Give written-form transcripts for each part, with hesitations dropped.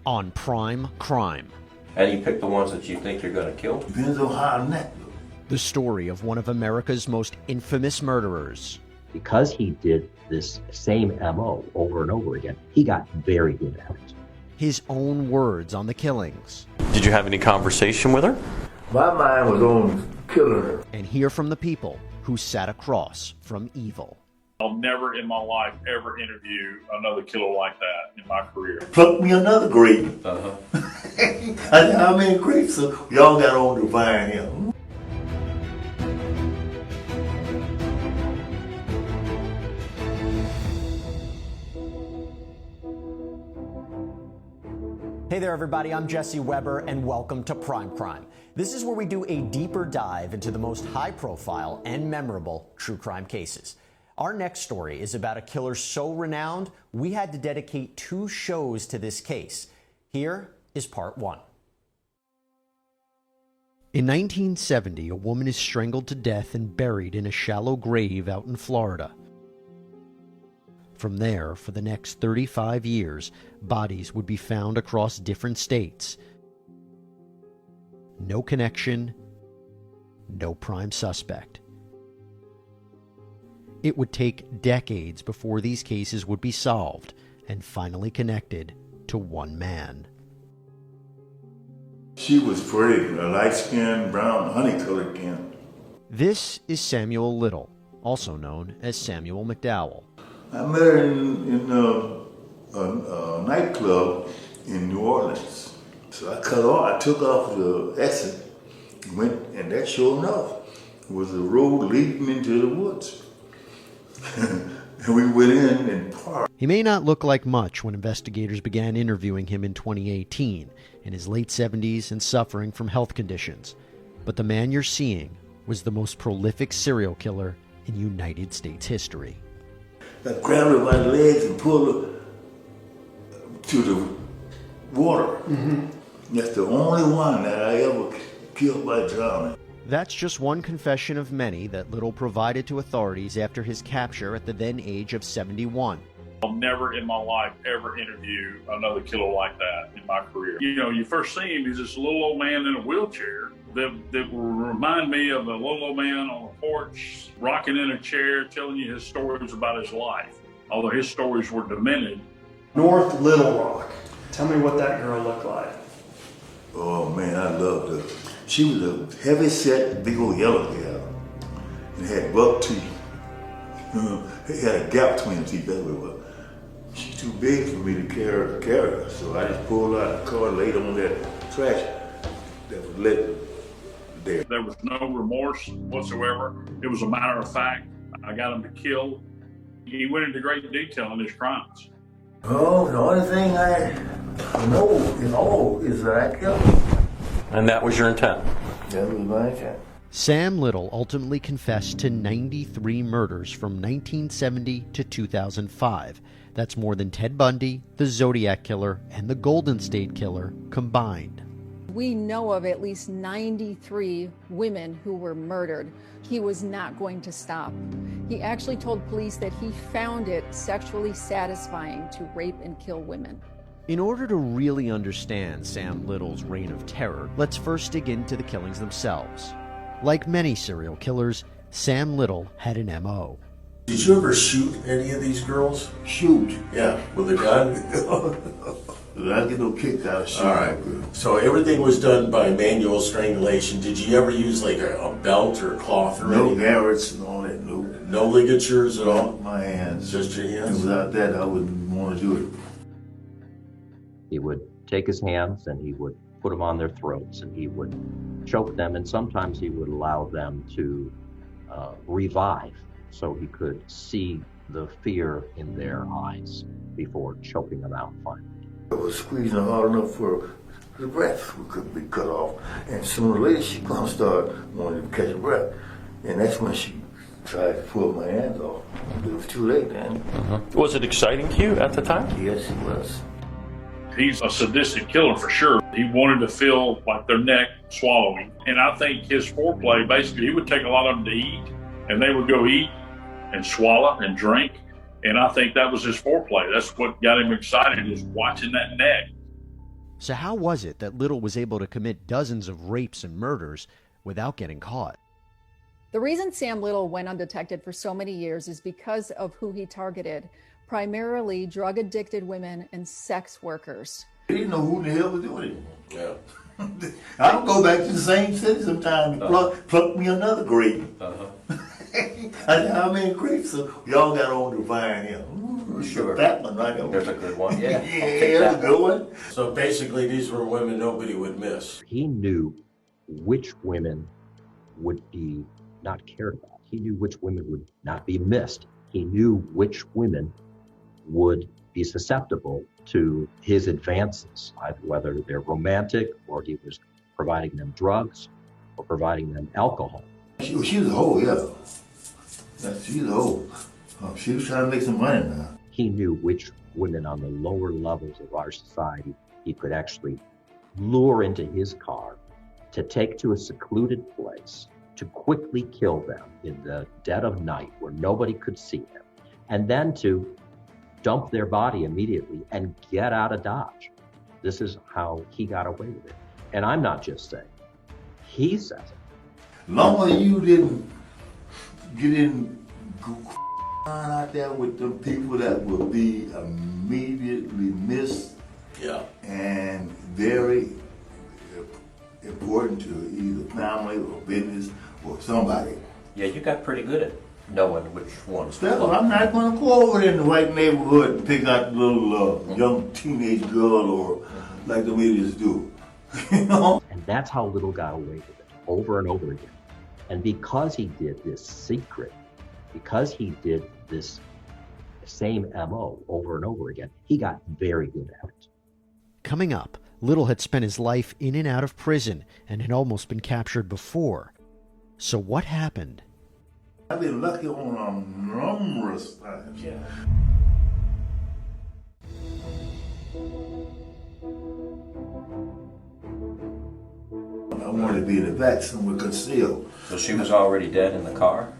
on Prime Crime. How do you pick the ones that you think you're going to kill? Depends on how the neck looks. The story of one of America's most infamous murderers. Because he did this same MO over and over again, he got very good at it. His own words on the killings. Did you have any conversation with her? My mind was on killing her. And hear from the people who sat across from evil. I'll never in my life ever interview another killer like that in my career. Pluck me another grape. I said, how many grapes y'all got on to find him? Hey there, everybody. I'm Jesse Weber, and welcome to Prime Crime. This is where we do a deeper dive into the most high-profile and memorable true crime cases. Our next story is about a killer so renowned, we had to dedicate 2 shows to this case. Here is part 1. In 1970, a woman is strangled to death and buried in a shallow grave out in Florida. From there, for the next 35 years, bodies would be found across different states. No connection, no prime suspect. It would take decades before these cases would be solved and finally connected to one man. She was pretty, a light-skinned, brown, honey-colored skin. This is Samuel Little, also known as Samuel McDowell. I met her in a nightclub in New Orleans. So I took off the exit, went, and that sure enough was a road leading into the woods. And we went in and parked. He may not look like much when investigators began interviewing him in 2018, in his late 70s and suffering from health conditions. But the man you're seeing was the most prolific serial killer in United States history. I grabbed her by the legs and pulled her to the water. Mm-hmm. That's the only one that I ever killed by drowning. That's just one confession of many that Little provided to authorities after his capture at the then age of 71. I'll never in my life ever interview another killer like that in my career. You know, you first see him, he's this little old man in a wheelchair that will remind me of a little old man on a porch, rocking in a chair, telling you his stories about his life, although his stories were demented. North Little Rock. Tell me what that girl looked like. Oh man, I loved her. She was a heavy-set, big old yellow gal, and had buck teeth. It had a gap between the teeth everywhere. She's too big for me to carry her, so I just pulled out the car and laid on that trash that was lit there. There was no remorse whatsoever. It was a matter of fact. I got him to kill. He went into great detail in his crimes. Oh, the only thing I know in all is that I killed him. And that was your intent? That was my intent. Sam Little ultimately confessed to 93 murders from 1970 to 2005. That's more than Ted Bundy, the Zodiac Killer, and the Golden State Killer combined. We know of at least 93 women who were murdered. He was not going to stop. He actually told police that he found it sexually satisfying to rape and kill women. In order to really understand Sam Little's reign of terror, let's first dig into the killings themselves. Like many serial killers, Sam Little had an M.O. Did you ever shoot any of these girls? Shoot? Yeah, with a gun? I get no kick out of shooting. All right. So everything was done by manual strangulation. Did you ever use like a belt or cloth or anything? No garrots and all that, no. No ligatures at all? My hands. Just your hands? Without that, I wouldn't want to do it. He would take his hands and he would put them on their throats and he would choke them, and sometimes he would allow them to revive so he could see the fear in their eyes before choking them out finally. I was squeezing hard enough for the breath could be cut off, and sooner or later she's gonna start wanting to catch a breath, and that's when she tried to pull my hands off. It was too late then. Was it exciting to you at the time? Yes, it was. He's a sadistic killer for sure. He wanted to feel like their neck swallowing. And I think his foreplay, basically, he would take a lot of them to eat, and they would go eat and swallow and drink. And I think that was his foreplay. That's what got him excited, is watching that neck. So how was it that Little was able to commit dozens of rapes and murders without getting caught? The reason Sam Little went undetected for so many years is because of who he targeted, primarily drug-addicted women and sex workers. They didn't know who the hell was doing it. Yeah. I'll go back to the same city sometime and pluck me another grape. I said, how many grapes? So y'all got on the vine here. Sure. That one right there. There's a good one. Yeah. Yeah, that's a good one. So basically, these were women nobody would miss. He knew which women would be not cared about. He knew which women would not be missed. He knew which women would be susceptible to his advances, whether they're romantic or he was providing them drugs or providing them alcohol. She was a hoe, yeah. She's a hoe. She was trying to make some money now. He knew which women on the lower levels of our society he could actually lure into his car to take to a secluded place, to quickly kill them in the dead of night where nobody could see them, and then to dump their body immediately and get out of Dodge. This is how he got away with it. And I'm not just saying, he says it. Long as you didn't get in out there with the people that would be immediately missed, Yeah. and very important to either family or business or somebody. Yeah, you got pretty good at knowing which ones. Well, I'm not going to go over there in the white neighborhood and pick out the little young teenage girl or like the ladies do. You know? And that's how Little got away with it, over and over again. And because he did this secret, because he did this same MO over and over again, he got very good at it. Coming up, Little had spent his life in and out of prison and had almost been captured before. So what happened? I've been lucky on numerous times. Yeah. I wanted to be in the back somewhere concealed. So she was already dead in the car?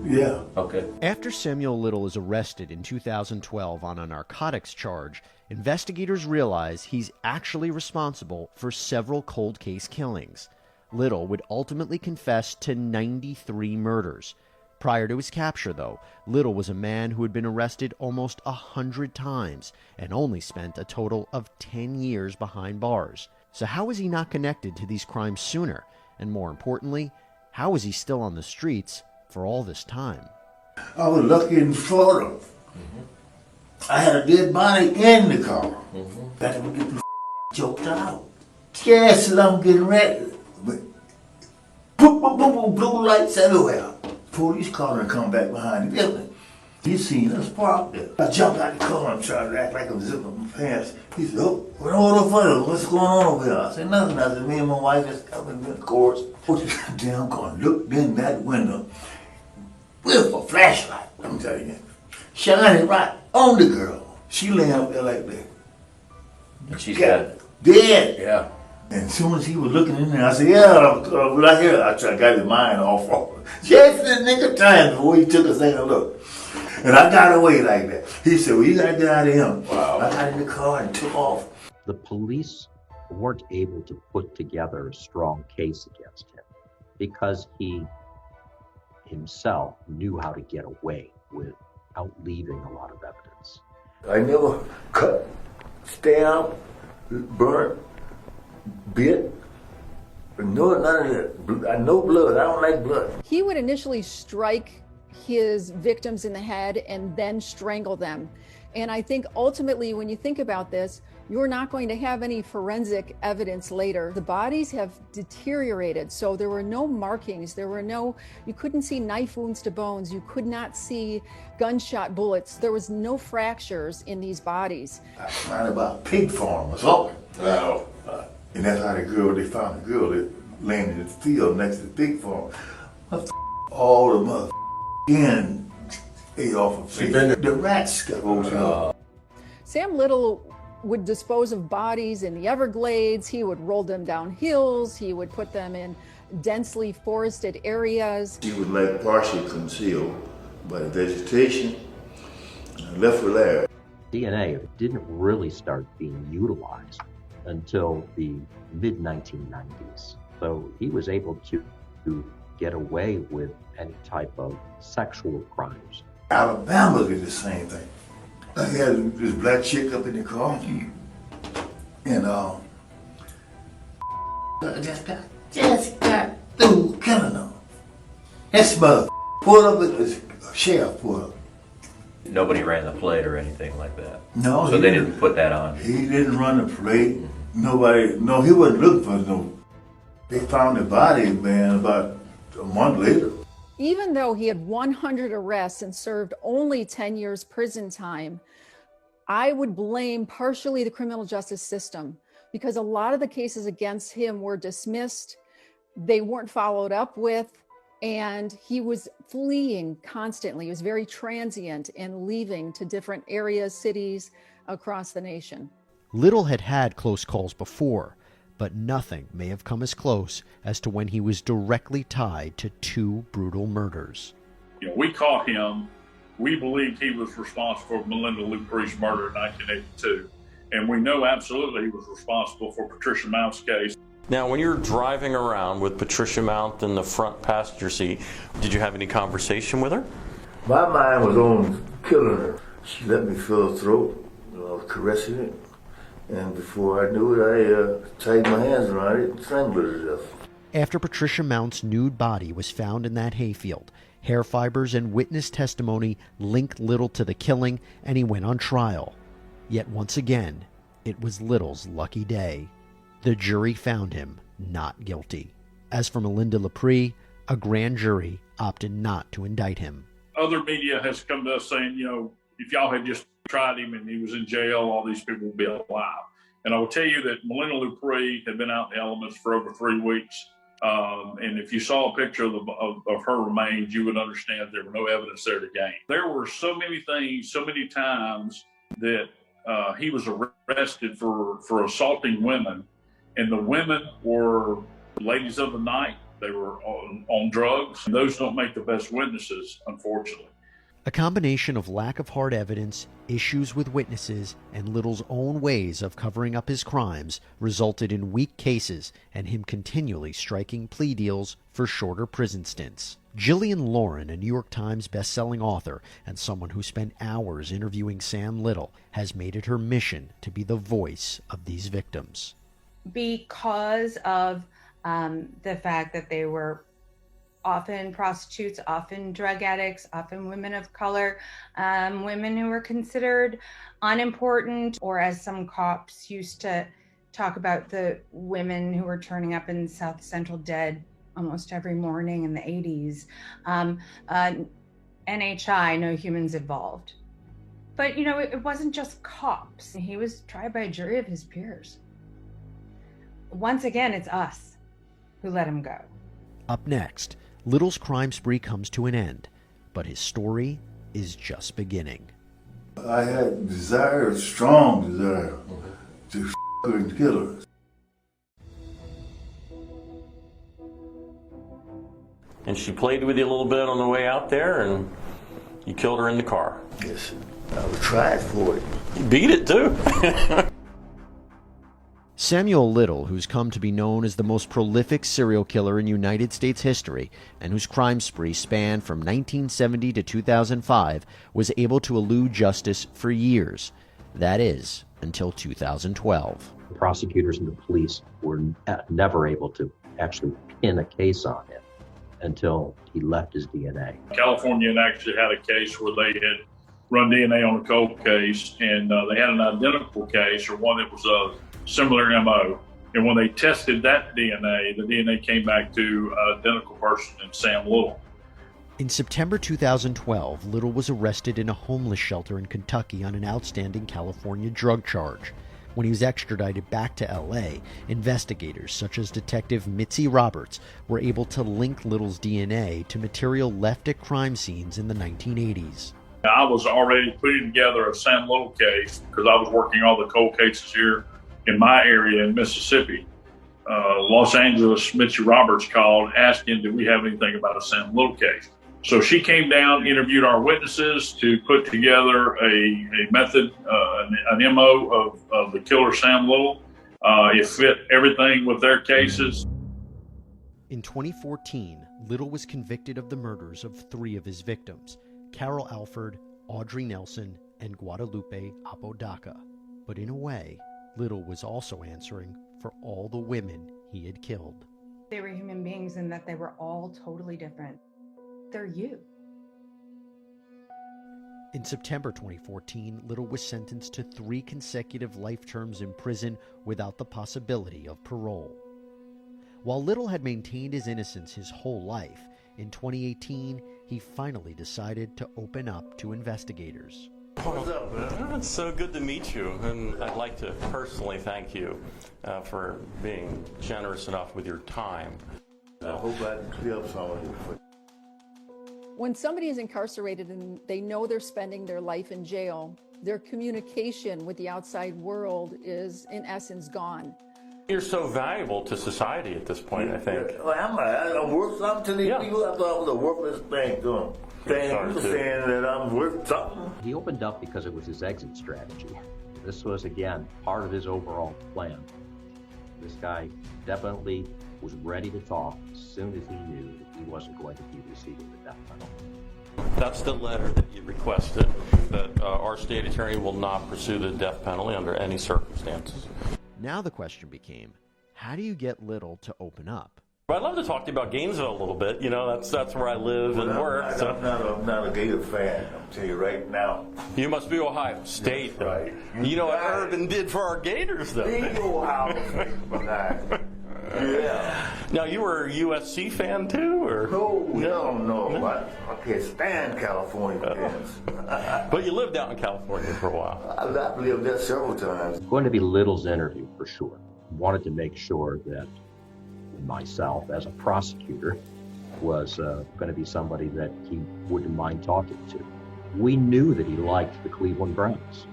Yeah. Okay. After Samuel Little is arrested in 2012 on a narcotics charge, investigators realize he's actually responsible for several cold case killings. Little would ultimately confess to 93 murders. Prior to his capture, though, Little was a man who had been arrested almost 100 times and only spent a total of 10 years behind bars. So how was he not connected to these crimes sooner? And more importantly, how was he still on the streets for all this time? I was lucky in Florida. I had a dead body in the car. Got to get the choked out. Yes, I'm getting ready. But boom, boom, boom, boom, blue lights everywhere. Police car and come back behind the building. He seen us parked there. I jumped out the car and tried to act like I'm zipping my pants. He said, "Oh, what the fuck? What's going on over here?" I said, "Nothing." I said, "Me and my wife just coming in the courts." Put the damn car, looked in that window with a flashlight, I'm telling you. Shining right on the girl. She laying up there like that. And she's dead. Dead. Yeah. And as soon as he was looking in there, I said, "Yeah, right here." I got his mind off of it. Just in the nick of time before he took a second look. And I got away like that. He said, "Well, you got to get out of him." Wow. I got in the car and took off. The police weren't able to put together a strong case against him because he himself knew how to get away without leaving a lot of evidence. I never cut, stabbed, burnt, bit. No, none of that. No blood. I don't like blood. He would initially strike his victims in the head and then strangle them. And I think ultimately, when you think about this, you're not going to have any forensic evidence later. The bodies have deteriorated, so there were no markings. You couldn't see knife wounds to bones. You could not see gunshot bullets. There was no fractures in these bodies. I found about pig farm or something. Wow. And that's how they found the girl that laying in the field next to the pig farm. All the mother in ate off of face. The rats got hold. Sam Little would dispose of bodies in the Everglades. He would roll them down hills. He would put them in densely forested areas. She was like partially concealed by the vegetation, left with air. DNA didn't really start being utilized until the mid-1990s. So he was able to get away with any type of sexual crimes. Alabama did the same thing. I had this black chick up in the car, and just got through killing her. This mother pulled up with this sheriff pulled up. Nobody ran the plate or anything like that. No, so they didn't put that on. He didn't run the plate. Nobody. No, he wasn't looking for no. They found the body, man, about a month later. Even though he had 100 arrests and served only 10 years prison time, I would blame partially the criminal justice system, because a lot of the cases against him were dismissed, they weren't followed up with, and he was fleeing constantly. He was very transient and leaving to different areas, cities across the nation. Little had had close calls before, but nothing may have come as close as to when he was directly tied to two brutal murders. We caught him. We believed he was responsible for Melinda Lupre's murder in 1982. And we know absolutely he was responsible for Patricia Mount's case. Now, when you're driving around with Patricia Mount in the front passenger seat, did you have any conversation with her? My mind was on killing her. She let me feel her throat. I was caressing it. And before I knew it, I tied my hands around it and strangled her to death. After Patricia Mount's nude body was found in that hayfield, hair fibers and witness testimony linked Little to the killing, and he went on trial. Yet once again, it was Little's lucky day. The jury found him not guilty. As for Melinda Lupree, a grand jury opted not to indict him. Other media has come to us saying, if y'all had just tried him and he was in jail, all these people would be alive. And I will tell you that Melinda Lupree had been out in the elements for over 3 weeks. And if you saw a picture of her remains, you would understand there were no evidence there to gain. There were so many things, so many times that he was arrested for assaulting women, and the women were ladies of the night. They were on drugs. Those don't make the best witnesses, unfortunately. A combination of lack of hard evidence, issues with witnesses, and Little's own ways of covering up his crimes resulted in weak cases and him continually striking plea deals for shorter prison stints. Jillian Lauren, a New York Times best-selling author and someone who spent hours interviewing Sam Little, has made it her mission to be the voice of these victims. Because of the fact that they were often prostitutes, often drug addicts, often women of color, women who were considered unimportant, or as some cops used to talk about, the women who were turning up in South Central dead almost every morning in the 80s. NHI, No Humans Involved. But, it wasn't just cops. He was tried by a jury of his peers. Once again, it's us who let him go. Up next, Little's crime spree comes to an end, but his story is just beginning. I had desire, strong desire, to her and kill her. And she played with you a little bit on the way out there, and you killed her in the car. Yes, I was tried for it. You beat it, too. Samuel Little, who's come to be known as the most prolific serial killer in United States history, and whose crime spree spanned from 1970 to 2005, was able to elude justice for years. That is, until 2012. The prosecutors and the police were never able to actually pin a case on him until he left his DNA. California actually had a case where they had run DNA on a cold case, and they had an identical case, or one that was a similar MO. And when they tested that DNA, the DNA came back to an identical person in Sam Little. In September 2012, Little was arrested in a homeless shelter in Kentucky on an outstanding California drug charge. When he was extradited back to L.A., investigators such as Detective Mitzi Roberts were able to link Little's DNA to material left at crime scenes in the 1980s. I was already putting together a Sam Little case because I was working all the cold cases here in my area in Mississippi. Los Angeles, Mitzi Roberts called asking, do we have anything about a Sam Little case? So she came down, interviewed our witnesses to put together a method, an MO of the killer Sam Little. It fit everything with their cases. In 2014, Little was convicted of the murders of 3 of his victims, Carol Alford, Audrey Nelson, and Guadalupe Apodaca. But in a way, Little was also answering for all the women he had killed. They were human beings in that they were all totally different. They're you. In September 2014, Little was sentenced to 3 consecutive life terms in prison without the possibility of parole. While Little had maintained his innocence his whole life, in 2018, he finally decided to open up to investigators. What's up, man? It's so good to meet you, and I'd like to personally thank you for being generous enough with your time. I hope I can clear up some of it. When somebody is incarcerated and they know they're spending their life in jail, their communication with the outside world is, in essence, gone. You're so valuable to society at this point, I think. Well, I'm worth something to these people. I thought I was a worthless thing to them. Saying that I'm worth something. He opened up because it was his exit strategy. This was, again, part of his overall plan. This guy definitely was ready to talk as soon as he knew that he wasn't going to be receiving the death penalty. That's the letter that you requested, that our state attorney will not pursue the death penalty under any circumstances. Now the question became, how do you get Little to open up? I'd love to talk to you about Gainesville a little bit. You know, that's where I live and work. I'm not a Gator fan, I'll tell you right now. You must be Ohio State, though. Right. You know what Urban did for our Gators, though. Ohio State, yeah. Now, you were a USC fan, too? Or? No. I can't stand California fans. But you lived out in California for a while. I've lived there several times. Going to be Little's interview for sure. Wanted to make sure that myself, as a prosecutor, was going to be somebody that he wouldn't mind talking to. We knew that he liked the Cleveland Browns.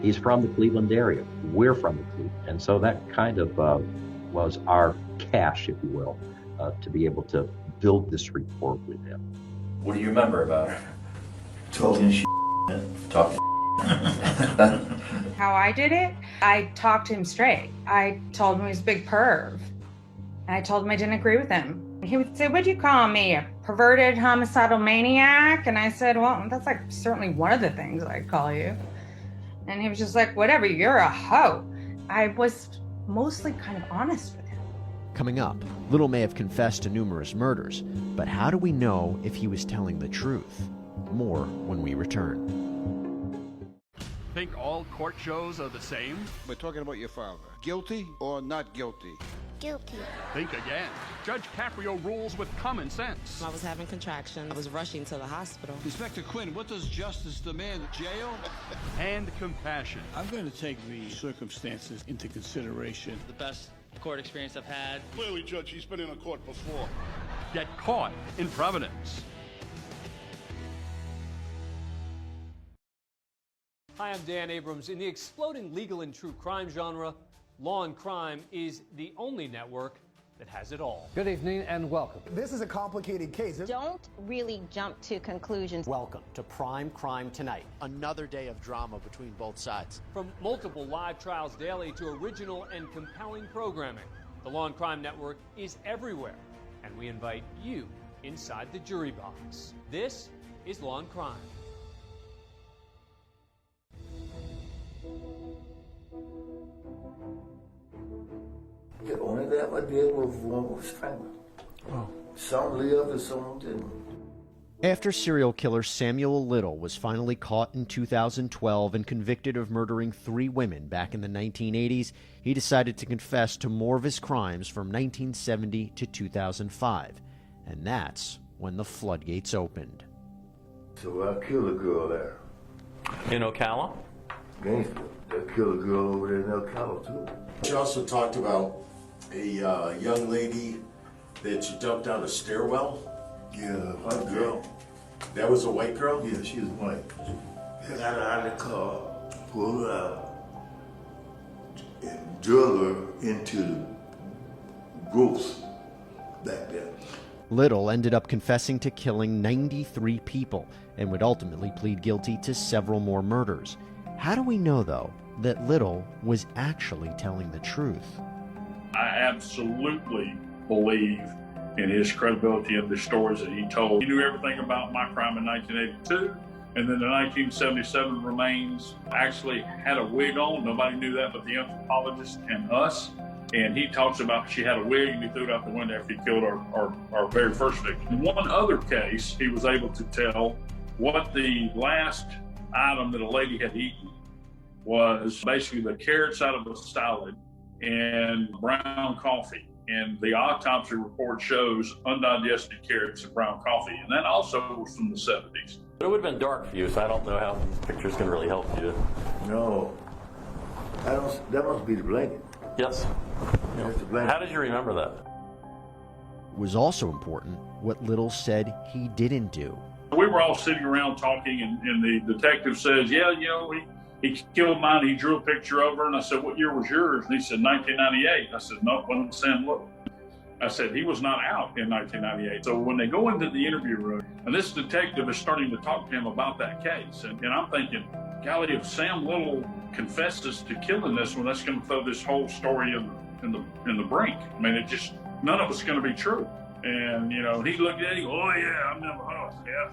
He's from the Cleveland area. We're from the Cleveland. And so that kind of was our cash, if you will, to be able to build this rapport with him. What do you remember about it? Talking shit. Talking. How I did it? I talked to him straight. I told him he was a big perv. I told him I didn't agree with him. He would say, "What'd you call me, a perverted homicidal maniac?" And I said, "Well, that's like certainly one of the things I'd call you." And he was just like, "Whatever, you're a hoe." I was mostly kind of honest with him. Coming up, Little may have confessed to numerous murders, but how do we know if he was telling the truth? More when we return. Think all court shows are the same? We're talking about your father. Guilty or not guilty? Guilty. Think again. Judge Caprio rules with common sense. I was having contractions. I was rushing to the hospital. Inspector Quinn, what does justice demand? Jail? And compassion. I'm going to take the circumstances into consideration. The best court experience I've had. Clearly, Judge, he's been in a court before. Get caught in Providence. Hi, I'm Dan Abrams. In the exploding legal and true crime genre, Law and Crime is the only network that has it all. Good evening and welcome. This is a complicated case. Don't really jump to conclusions. Welcome to Prime Crime Tonight. Another day of drama between both sides. From multiple live trials daily to original and compelling programming, the Law and Crime Network is everywhere, and we invite you inside the jury box. This is Law and Crime. The only thing I did was strangle. Some lived and some didn't. After serial killer Samuel Little was finally caught in 2012 and convicted of murdering 3 women back in the 1980s, he decided to confess to more of his crimes from 1970 to 2005. And that's when the floodgates opened. So I killed a girl there. In Ocala? Gainesville. I killed a girl over there in Ocala, too. She also talked about a young lady that you dumped down a stairwell. Yeah, a white girl. That was a white girl? Yeah, she was white. I got her out of the car, pulled her out, and drug her into the growth back there. Little ended up confessing to killing 93 people and would ultimately plead guilty to several more murders. How do we know, though, that Little was actually telling the truth? I absolutely believe in his credibility and the stories that he told. He knew everything about my crime in 1982, and then the 1977 remains actually had a wig on. Nobody knew that but the anthropologist and us. And he talks about she had a wig and he threw it out the window after he killed our very first victim. In one other case, he was able to tell what the last item that a lady had eaten was basically the carrots out of a salad and brown coffee. And the autopsy report shows undigested carrots and brown coffee. And that also was from the 70s. It would have been dark for you, so I don't know how pictures can really help you. No. That must be the blanket. Yes. That's the blanket. How did you remember that? It was also important what Little said he didn't do. We were all sitting around talking, and the detective says, yeah, you know, he killed mine. He drew a picture over, and I said, what year was yours? And he said, 1998. I said, no, it wasn't Sam Little. I said, he was not out in 1998. So when they go into the interview room, and this detective is starting to talk to him about that case, and I'm thinking, golly, if Sam Little confesses to killing this one, that's going to throw this whole story in the brink. I mean, it just, none of it's going to be true. And, you know, he looked at it, he goes, oh yeah, I'm never home, yeah.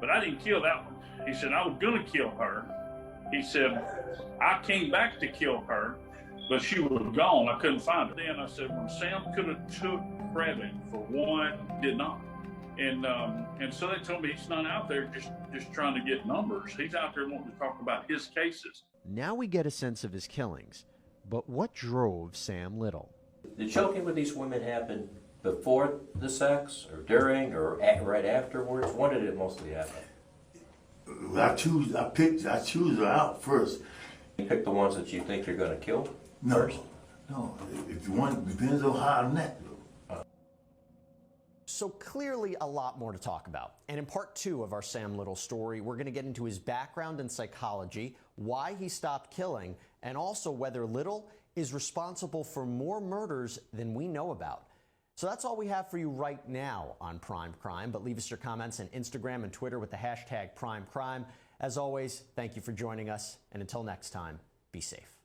But I didn't kill that one. He said, I was going to kill her. He said, I came back to kill her, but she was gone. I couldn't find her. Then I said, when Sam could have took credit for one, did not. And so they told me he's not out there just trying to get numbers. He's out there wanting to talk about his cases. Now we get a sense of his killings, but what drove Sam Little? The choking with these women happened before the sex, or during, or right afterwards? When did it mostly happen? I choose her out first. You pick the ones that you think you're going to kill first? No. If you want, depends on how I'm neck. So clearly a lot more to talk about. And in part 2 of our Sam Little story, we're going to get into his background in psychology, why he stopped killing, and also whether Little is responsible for more murders than we know about. So that's all we have for you right now on Prime Crime, but leave us your comments on Instagram and Twitter with the hashtag PrimeCrime. As always, thank you for joining us, and until next time, be safe.